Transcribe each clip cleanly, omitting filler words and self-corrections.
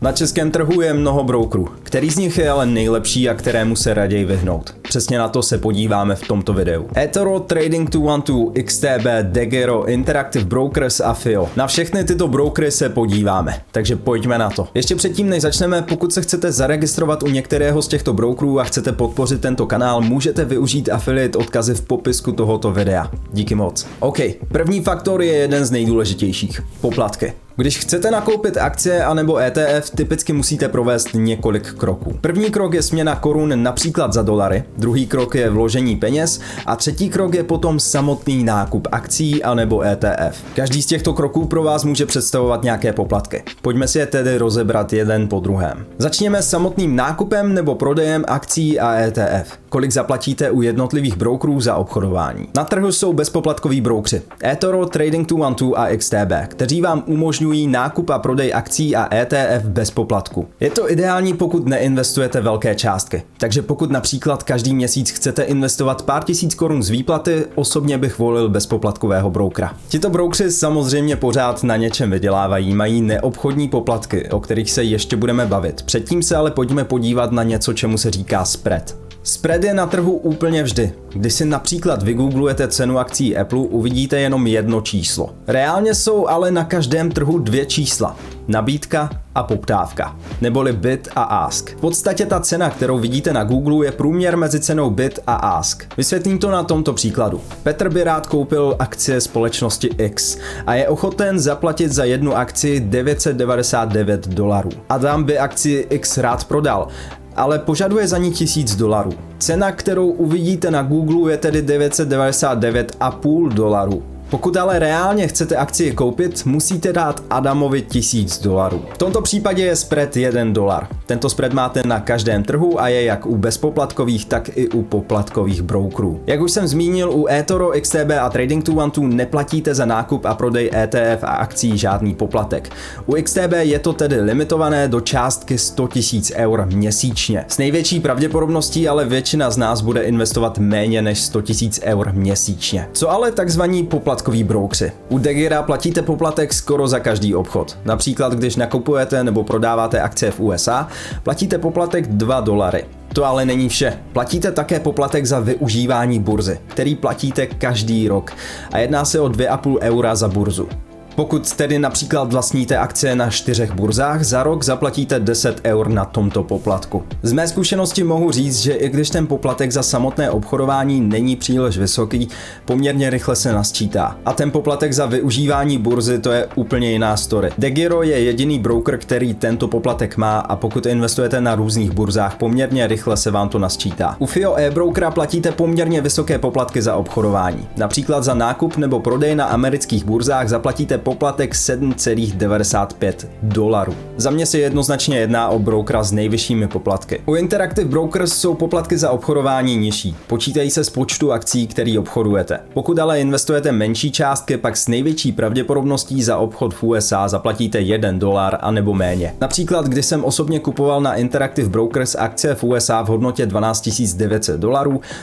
Na českém trhu je mnoho brokerů. Který z nich je ale nejlepší a kterému se raději vyhnout? Přesně na to se podíváme v tomto videu. eToro, Trading212, XTB, Degiro, Interactive Brokers a FIO. Na všechny tyto brokery se podíváme, takže pojďme na to. Ještě předtím, než začneme, pokud se chcete zaregistrovat u některého z těchto brokerů a chcete podpořit tento kanál, můžete využít affiliate odkazy v popisku tohoto videa. Díky moc. OK, první faktor je jeden z nejdůležitějších. Poplatky. Když chcete nakoupit akcie anebo ETF, typicky musíte provést několik kroků. První krok je směna korun například za dolary, druhý krok je vložení peněz a třetí krok je potom samotný nákup akcí anebo ETF. Každý z těchto kroků pro vás může představovat nějaké poplatky. Pojďme si je tedy rozebrat jeden po druhém. Začněme s samotným nákupem nebo prodejem akcí a ETF. Kolik zaplatíte u jednotlivých brokerů za obchodování? Na trhu jsou bezpoplatkoví broukři eToro, Trading212 a XTB, kteří vám umožňují nákup a prodej akcí a ETF bez poplatku. Je to ideální, pokud neinvestujete velké částky. Takže pokud například každý měsíc chcete investovat pár tisíc korun z výplaty, osobně bych volil bezpoplatkového broukra. Tito broukři samozřejmě pořád na něčem vydělávají, mají neobchodní poplatky, o kterých se ještě budeme bavit. Předtím se ale pojďme podívat na něco, čemu se říká spread. Spread je na trhu úplně vždy. Když si například vygooglujete cenu akcí Apple, uvidíte jenom jedno číslo. Reálně jsou ale na každém trhu dvě čísla. Nabídka a poptávka, neboli bid a ask. V podstatě ta cena, kterou vidíte na Google, je průměr mezi cenou bid a ask. Vysvětlím to na tomto příkladu. Petr by rád koupil akcie společnosti X a je ochoten zaplatit za jednu akci $999. Adam by akci X rád prodal, ale požaduje za ní $1000. Cena, kterou uvidíte na Google, je tedy $999,5. Pokud ale reálně chcete akcie koupit, musíte dát Adamovi $1000. V tomto případě je spread $1. Tento spread máte na každém trhu a je jak u bezpoplatkových, tak i u poplatkových brokerů. Jak už jsem zmínil, u eToro, XTB a Trading212 neplatíte za nákup a prodej ETF a akcí žádný poplatek. U XTB je to tedy limitované do částky 100 000 eur měsíčně. S největší pravděpodobností ale většina z nás bude investovat méně než 100 000 eur měsíčně. Co ale takzvaní poplatkoví broukři? U Degira platíte poplatek skoro za každý obchod. Například, když nakupujete nebo prodáváte akcie v USA, platíte poplatek $2. To ale není vše. Platíte také poplatek za využívání burzy, který platíte každý rok. A jedná se o 2,5 eura za burzu. Pokud tedy například vlastníte akcie na 4 burzách, za rok zaplatíte 10 eur na tomto poplatku. Z mé zkušenosti mohu říct, že i když ten poplatek za samotné obchodování není příliš vysoký, poměrně rychle se nasčítá. A ten poplatek za využívání burzy, to je úplně jiná story. Degiro je jediný broker, který tento poplatek má, a pokud investujete na různých burzách, poměrně rychle se vám to nasčítá. U FIO e-brokera platíte poměrně vysoké poplatky za obchodování. Například za nákup nebo prodej na amerických burzách zaplatíte poplatek $7,95. Za mě se jednoznačně jedná o brokera s nejvyššími poplatky. U Interactive Brokers jsou poplatky za obchodování nižší. Počítají se z počtu akcí, který obchodujete. Pokud ale investujete menší částky, pak s největší pravděpodobností za obchod v USA zaplatíte $1 a nebo méně. Například, když jsem osobně kupoval na Interactive Brokers akcie v USA v hodnotě $12 900,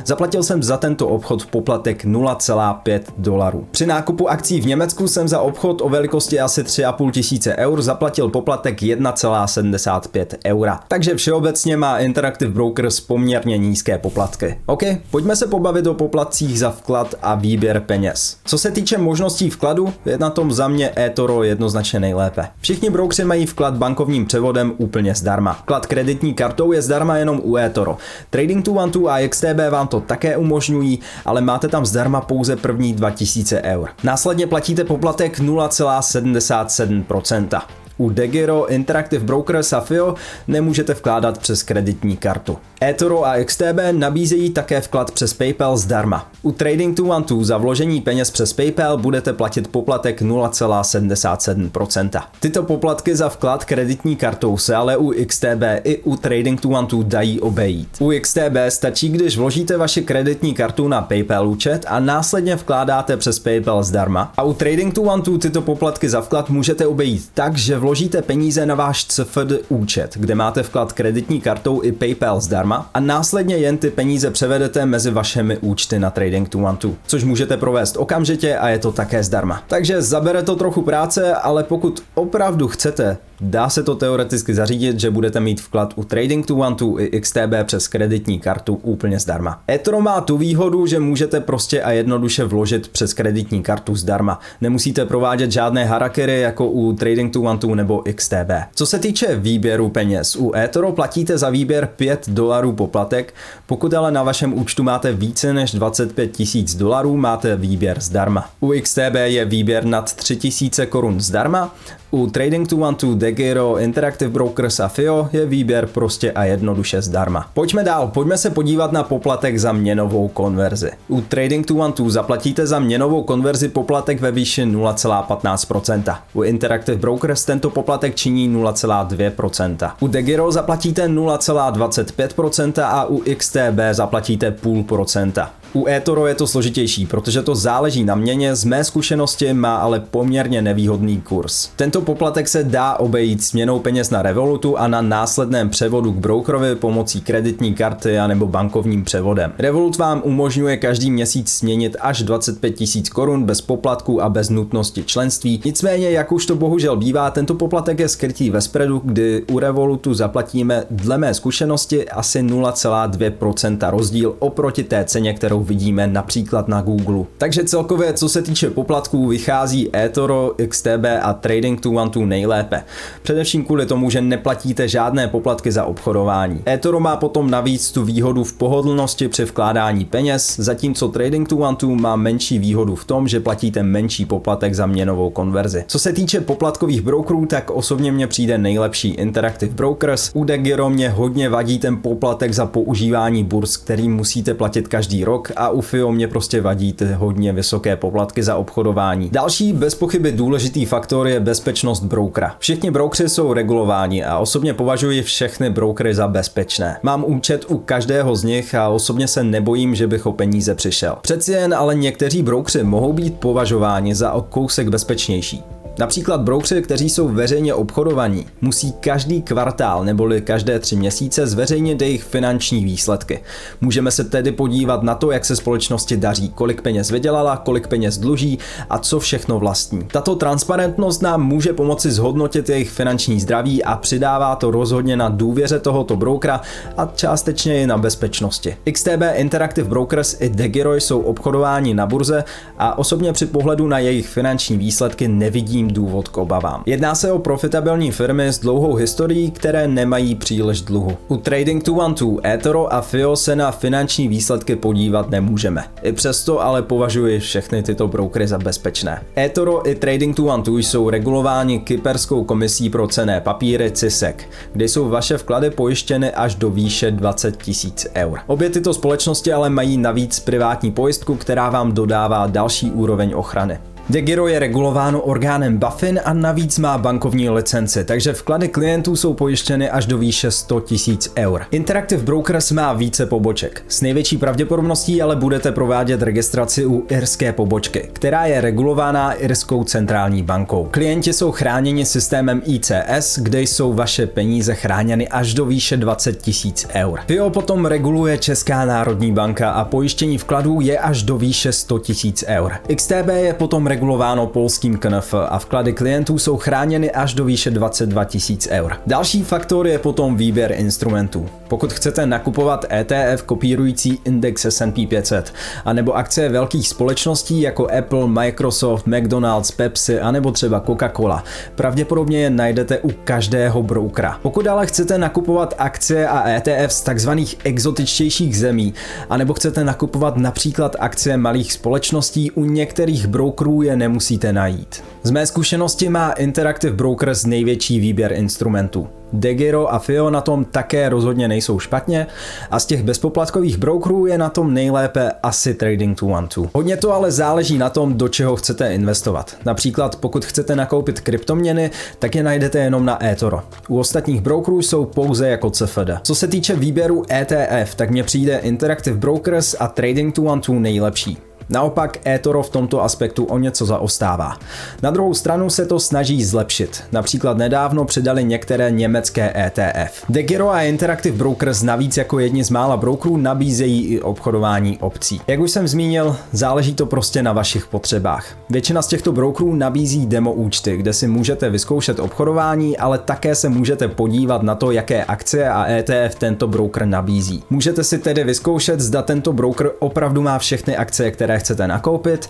zaplatil jsem za tento obchod poplatek $0,5. Při nákupu akcí v Německu jsem za obchod o velikosti asi 3,5 tisíce eur zaplatil poplatek 1,75 eura. Takže všeobecně má Interactive Brokers poměrně nízké poplatky. OK, pojďme se pobavit o poplatcích za vklad a výběr peněz. Co se týče možností vkladu, je na tom za mě eToro jednoznačně nejlépe. Všichni broukři mají vklad bankovním převodem úplně zdarma. Vklad kreditní kartou je zdarma jenom u eToro. Trading212 a XTB vám to také umožňují, ale máte tam zdarma pouze první 2000 eur. Následně platíte poplatek 0,77%. U Degiro, Interactive Brokers a FIO nemůžete vkládat přes kreditní kartu. eToro a XTB nabízejí také vklad přes PayPal zdarma. U Trading212 za vložení peněz přes PayPal budete platit poplatek 0,77%. Tyto poplatky za vklad kreditní kartou se ale u XTB i u Trading212 dají obejít. U XTB stačí, když vložíte vaši kreditní kartu na PayPal účet a následně vkládáte přes PayPal zdarma. A u Trading212 tyto poplatky za vklad můžete obejít tak, že vložíte peníze na váš CFD účet, kde máte vklad kreditní kartou i PayPal zdarma a následně jen ty peníze převedete mezi vašimi účty na Trading212, což můžete provést okamžitě a je to také zdarma. Takže zabere to trochu práce, ale pokud opravdu chcete Dá se to teoreticky zařídit, že budete mít vklad u Trading 212 i XTB přes kreditní kartu úplně zdarma. eToro má tu výhodu, že můžete prostě a jednoduše vložit přes kreditní kartu zdarma. Nemusíte provádět žádné harakiri jako u Trading 212 nebo XTB. Co se týče výběru peněz, u eToro platíte za výběr $5 poplatek, pokud ale na vašem účtu máte více než $25,000, máte výběr zdarma. U XTB je výběr nad 3,000 korun zdarma, u Trading 212, DeGiro, Interactive Brokers a FIO je výběr prostě a jednoduše zdarma. Pojďme dál, pojďme se podívat na poplatek za měnovou konverzi. U Trading 212 zaplatíte za měnovou konverzi poplatek ve výši 0,15%. U Interactive Brokers tento poplatek činí 0,2%. U DeGiro zaplatíte 0,25% a u XTB zaplatíte 0,5%. U eToro je to složitější, protože to záleží na měně, z mé zkušenosti má ale poměrně nevýhodný kurz. Tento poplatek se dá obejít směnou peněz na Revolutu a na následném převodu k brokerovi pomocí kreditní karty anebo bankovním převodem. Revolut vám umožňuje každý měsíc směnit až 25,000 korun bez poplatků a bez nutnosti členství. Nicméně, jak už to bohužel bývá, tento poplatek je skrytý ve spreadu, kdy u Revolutu zaplatíme dle mé zkušenosti asi 0,2% rozdíl oproti té ceně, kterou vidíme například na Google. Takže celkově, co se týče poplatků, vychází eToro, XTB a Trading 212 nejlépe. Především kvůli tomu, že neplatíte žádné poplatky za obchodování. eToro má potom navíc tu výhodu v pohodlnosti při vkládání peněz, zatímco Trading 212 má menší výhodu v tom, že platíte menší poplatek za měnovou konverzi. Co se týče poplatkových brokerů, tak osobně mně přijde nejlepší Interactive Brokers. U DeGiro mě hodně vadí ten poplatek za používání burz, který musíte platit každý rok, a u FIO mě prostě vadí ty hodně vysoké poplatky za obchodování. Další bez pochyby důležitý faktor je bezpečnost brokera. Všichni brokeři jsou regulováni a osobně považuji všechny brokery za bezpečné. Mám účet u každého z nich a osobně se nebojím, že bych o peníze přišel. Přeci jen ale někteří brokeři mohou být považováni za o kousek bezpečnější. Například brokeři, kteří jsou veřejně obchodovaní, musí každý kvartál neboli každé 3 měsíce zveřejnit jejich finanční výsledky. Můžeme se tedy podívat na to, jak se společnosti daří, kolik peněz vydělala, kolik peněz dluží a co všechno vlastní. Tato transparentnost nám může pomoci zhodnotit jejich finanční zdraví a přidává to rozhodně na důvěře tohoto brokera a částečně i na bezpečnosti. XTB, Interactive Brokers i DeGiro jsou obchodováni na burze a osobně při pohledu na jejich finanční výsledky nevidím důvod k obavám. Jedná se o profitabilní firmy s dlouhou historií, které nemají příliš dluhu. U Trading 212, eToro a FIO se na finanční výsledky podívat nemůžeme. I přesto ale považuji všechny tyto brokery za bezpečné. eToro i Trading 212 jsou regulováni Kyperskou komisí pro cenné papíry CISEC, kde jsou vaše vklady pojištěny až do výše 20,000 eur. Obě tyto společnosti ale mají navíc privátní pojistku, která vám dodává další úroveň ochrany. DeGiro je regulováno orgánem BaFin a navíc má bankovní licenci, takže vklady klientů jsou pojištěny až do výše 100,000 eur. Interactive Brokers má více poboček. S největší pravděpodobností ale budete provádět registraci u irské pobočky, která je regulována irskou centrální bankou. Klienti jsou chráněni systémem ICS, kde jsou vaše peníze chráněny až do výše 20,000 eur. FIO potom reguluje Česká národní banka a pojištění vkladů je až do výše 100,000 eur. XTB je potom regulováno polským KNF a vklady klientů jsou chráněny až do výše 22,000 eur. Další faktor je potom výběr instrumentů. Pokud chcete nakupovat ETF kopírující index S&P 500 anebo akcie velkých společností jako Apple, Microsoft, McDonald's, Pepsi anebo třeba Coca-Cola, pravděpodobně je najdete u každého brokera. Pokud ale chcete nakupovat akcie a ETF z takzvaných exotičtějších zemí anebo chcete nakupovat například akcie malých společností, u některých brokerů je nemusíte najít. Z mé zkušenosti má Interactive Brokers největší výběr instrumentů. DeGiro a FIO na tom také rozhodně nejsou špatně a z těch bezpoplatkových brokerů je na tom nejlépe asi Trading 212. Hodně to ale záleží na tom, do čeho chcete investovat. Například pokud chcete nakoupit kryptoměny, tak je najdete jenom na eToro. U ostatních brokerů jsou pouze jako CFD. Co se týče výběru ETF, tak mně přijde Interactive Brokers a Trading 212 nejlepší. Naopak eToro v tomto aspektu o něco zaostává. Na druhou stranu se to snaží zlepšit. Například nedávno přidali některé německé ETF. DEGIRO a Interactive Brokers navíc jako jedni z mála brokerů nabízejí i obchodování opcí. Jak už jsem zmínil, záleží to prostě na vašich potřebách. Většina z těchto brokerů nabízí demo účty, kde si můžete vyzkoušet obchodování, ale také se můžete podívat na to, jaké akcie a ETF tento broker nabízí. Můžete si tedy vyzkoušet, zda tento broker opravdu má všechny akcie, které chcete nakoupit,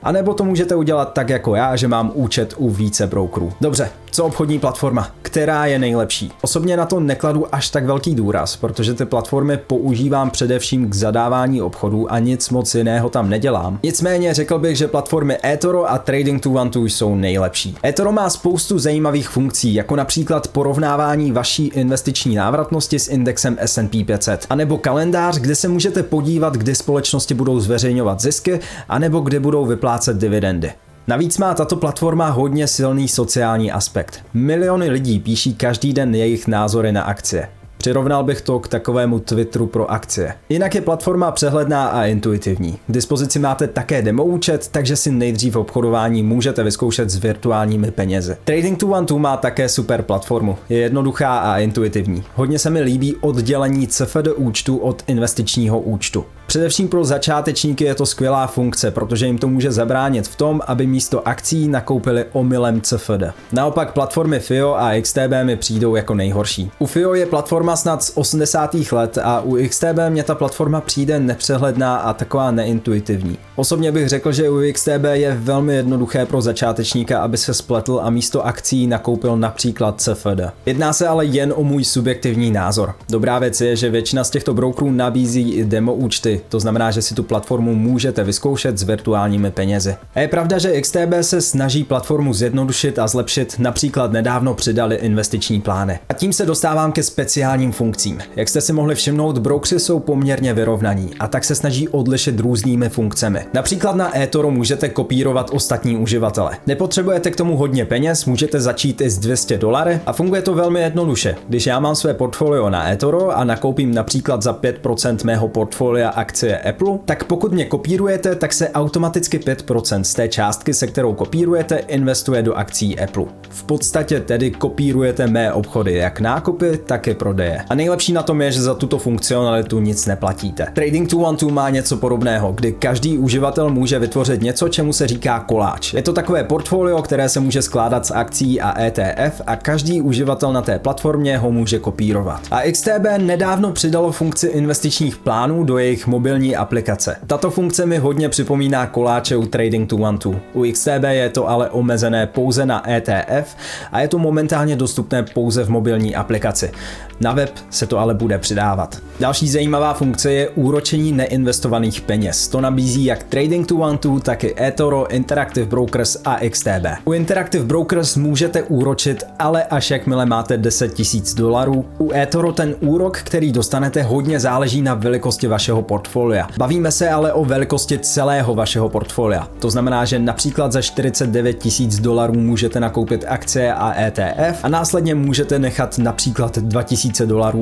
a nebo to můžete udělat tak jako já, že mám účet u více brokerů. Dobře, co obchodní platforma? Která je nejlepší? Osobně na to nekladu až tak velký důraz, protože ty platformy používám především k zadávání obchodů a nic moc jiného tam nedělám. Nicméně řekl bych, že platformy eToro a Trading212 jsou nejlepší. eToro má spoustu zajímavých funkcí, jako například porovnávání vaší investiční návratnosti s indexem S&P 500, anebo kalendář, kde se můžete podívat, kdy společnosti budou zveřejňovat zisky, anebo kde budou vyplácet dividendy. Navíc má tato platforma hodně silný sociální aspekt. Miliony lidí píší každý den jejich názory na akcie. Přirovnal bych to k takovému Twitteru pro akcie. Jinak je platforma přehledná a intuitivní. K dispozici máte také demo účet, takže si nejdřív obchodování můžete vyzkoušet s virtuálními penězi. Trading212 má také super platformu. Je jednoduchá a intuitivní. Hodně se mi líbí oddělení CFD účtu od investičního účtu. Především pro začátečníky je to skvělá funkce, protože jim to může zabránit v tom, aby místo akcí nakoupili omylem CFD. Naopak platformy FIO a XTB mi přijdou jako nejhorší. U FIO je platforma snad z 80. let a u XTB mě ta platforma přijde nepřehledná a taková neintuitivní. Osobně bych řekl, že u XTB je velmi jednoduché pro začátečníka, aby se spletl a místo akcí nakoupil například CFD. Jedná se ale jen o můj subjektivní názor. Dobrá věc je, že většina z těchto brokerů nabízí i demo účty. To znamená, že si tu platformu můžete vyzkoušet s virtuálními penězi. A je pravda, že XTB se snaží platformu zjednodušit a zlepšit, například nedávno přidali investiční plány. A tím se dostávám ke speciálním funkcím. Jak jste si mohli všimnout, brokeři jsou poměrně vyrovnaní a tak se snaží odlišit různými funkcemi. Například na eToro můžete kopírovat ostatní uživatele. Nepotřebujete k tomu hodně peněz, můžete začít i s $200 a funguje to velmi jednoduše. Když já mám své portfolio na eToro a nakoupím například za 5% mého portfolia akcie Apple, tak pokud mě kopírujete, tak se automaticky 5% z té částky, se kterou kopírujete, investuje do akcí Apple. V podstatě tedy kopírujete mé obchody, jak nákupy, tak i prodeje. A nejlepší na tom je, že za tuto funkcionalitu nic neplatíte. Trading212 má něco podobného, kdy každý uživatel může vytvořit něco, čemu se říká koláč. Je to takové portfolio, které se může skládat z akcí a ETF a každý uživatel na té platformě ho může kopírovat. A XTB nedávno přidalo funkci investičních plánů do jejich mobilní aplikace. Tato funkce mi hodně připomíná koláče u Trading212. U XTB je to ale omezené pouze na ETF a je to momentálně dostupné pouze v mobilní aplikaci. Na web se to ale bude přidávat. Další zajímavá funkce je úročení neinvestovaných peněz. To nabízí jak Trading212, tak i eToro, Interactive Brokers a XTB. U Interactive Brokers můžete úročit, ale až jakmile máte $10,000. U eToro ten úrok, který dostanete, hodně záleží na velikosti vašeho portfolia. Bavíme se ale o velikosti celého vašeho portfolia. To znamená, že například za $49,000 můžete nakoupit akcie a ETF a následně můžete nechat například $2,000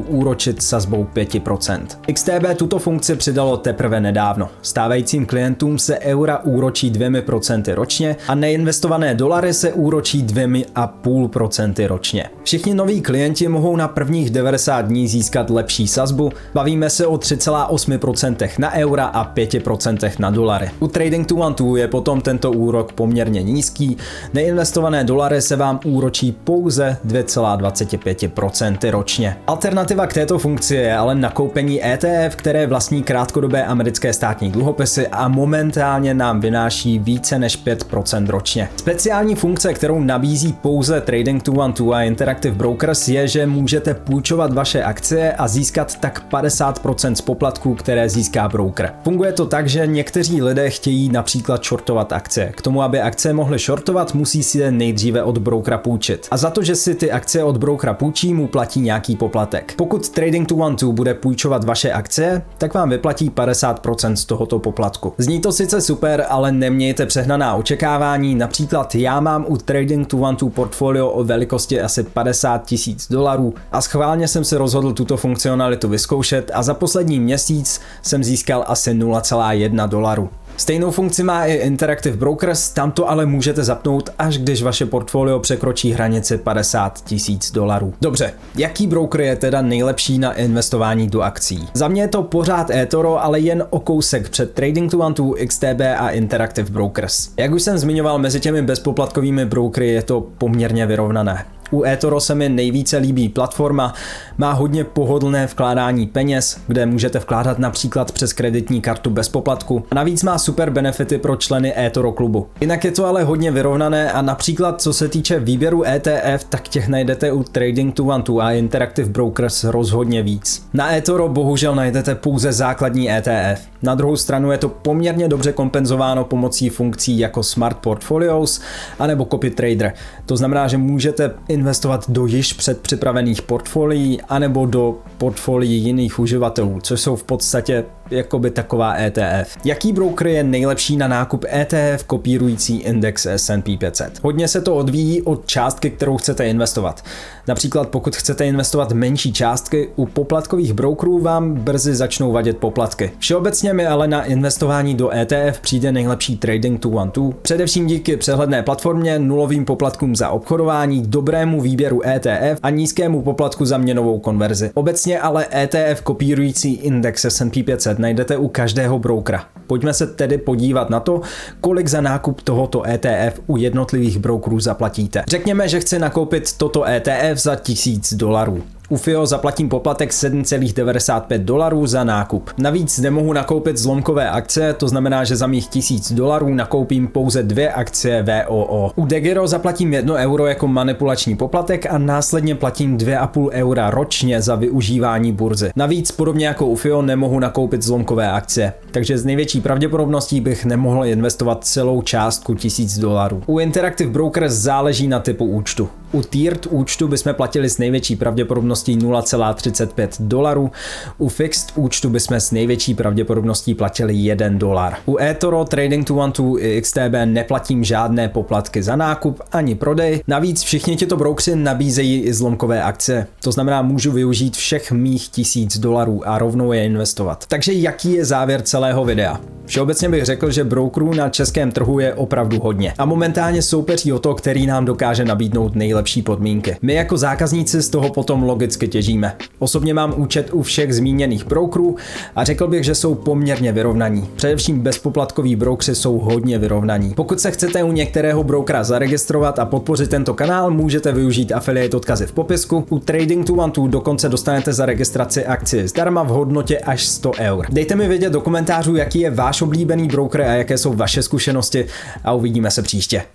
úročit sazbou 5%. XTB tuto funkci přidalo teprve nedávno. Stávajícím klientům se eura úročí 2% ročně a neinvestované dolary se úročí 2,5% ročně. Všichni noví klienti mohou na prvních 90 dní získat lepší sazbu. Bavíme se o 3,8% na eura a 5% na dolary. U Trading212 je potom tento úrok poměrně nízký. Neinvestované dolary se vám úročí pouze 2,25% ročně. Alternativa k této funkci je ale nakoupení ETF, které vlastní krátkodobé americké státní dluhopisy a momentálně nám vynáší více než 5% ročně. Speciální funkce, kterou nabízí pouze Trading212 a Interactive Brokers, je, že můžete půjčovat vaše akcie a získat tak 50% z poplatků, které získá broker. Funguje to tak, že někteří lidé chtějí například shortovat akcie. K tomu, aby akcie mohli shortovat, musí si je nejdříve od brokera půjčit. A za to, že si ty akcie od brokera půjčí, mu platí nějaký poplatek. Pokud Trading212 bude půjčovat vaše akcie, tak vám vyplatí 50% z tohoto poplatku. Zní to sice super, ale nemějte přehnaná očekávání. Například já mám u Trading212 portfolio o velikosti asi $50,000 a schválně jsem se rozhodl tuto funkcionalitu vyzkoušet a za poslední měsíc jsem získal asi $0,1. Stejnou funkci má i Interactive Brokers, tam to ale můžete zapnout, až když vaše portfolio překročí hranici $50,000. Dobře, jaký broker je teda nejlepší na investování do akcí? Za mě je to pořád eToro, ale jen o kousek před Trading212, XTB a Interactive Brokers. Jak už jsem zmiňoval, mezi těmi bezpoplatkovými brokery je to poměrně vyrovnané. U eToro se mi nejvíce líbí platforma, má hodně pohodlné vkládání peněz, kde můžete vkládat například přes kreditní kartu bez poplatku a navíc má super benefity pro členy eToro klubu. Jinak je to ale hodně vyrovnané a například co se týče výběru ETF, tak těch najdete u Trading212 a Interactive Brokers rozhodně víc. Na eToro bohužel najdete pouze základní ETF. Na druhou stranu je to poměrně dobře kompenzováno pomocí funkcí jako Smart Portfolios anebo Copy Trader. To znamená, že můžete investovat do již předpřipravených portfolií anebo do portfolií jiných uživatelů, což jsou v podstatě jakoby taková ETF. Jaký broker je nejlepší na nákup ETF kopírující index S&P 500? Hodně se to odvíjí od částky, kterou chcete investovat. Například pokud chcete investovat menší částky, u poplatkových brokerů vám brzy začnou vadit poplatky. Všeobecně mi ale na investování do ETF přijde nejlepší Trading212, především díky přehledné platformě, nulovým poplatkům za obchodování, dobrému výběru ETF a nízkému poplatku za měnovou konverzi. Obecně ale ETF kopírující index S&P 500 najdete u každého brokera. Pojďme se tedy podívat na to, kolik za nákup tohoto ETF u jednotlivých brokerů zaplatíte. Řekněme, že chci nakoupit toto ETF za $1,000. U FIO zaplatím poplatek $7,95 za nákup. Navíc nemohu nakoupit zlomkové akcie, to znamená, že za mých $1,000 nakoupím pouze 2 akcie VOO. U DEGIRO zaplatím €1 jako manipulační poplatek a následně platím €2,5 ročně za využívání burzy. Navíc podobně jako u FIO nemohu nakoupit zlomkové akcie, takže z největší pravděpodobností bych nemohl investovat celou částku $1,000. U Interactive Brokers záleží na typu účtu. U tiered účtu bychom platili s největší pravděpodobností $0,35. U fixed účtu bychom s největší pravděpodobností platili $1. U eToro, Trading212 i XTB neplatím žádné poplatky za nákup ani prodej. Navíc všichni tyto brokery nabízejí i zlomkové akcie. To znamená, můžu využít všech mých $1,000 a rovnou je investovat. Takže jaký je závěr celého videa? Všeobecně bych řekl, že brokerů na českém trhu je opravdu hodně a momentálně soupeří o to, který nám dokáže nabídnout nejlepší podmínky. My jako zákazníci z toho potom logicky těžíme. Osobně mám účet u všech zmíněných brokerů a řekl bych, že jsou poměrně vyrovnaní. Především bezpoplatkoví brokeři jsou hodně vyrovnaní. Pokud se chcete u některého brokera zaregistrovat a podpořit tento kanál, můžete využít affiliate odkazy v popisku. U Trading212 dokonce dostanete za registraci akci zdarma v hodnotě až €100. Dejte mi vědět do komentářů, jaký je váš oblíbený broker a jaké jsou vaše zkušenosti a uvidíme se příště.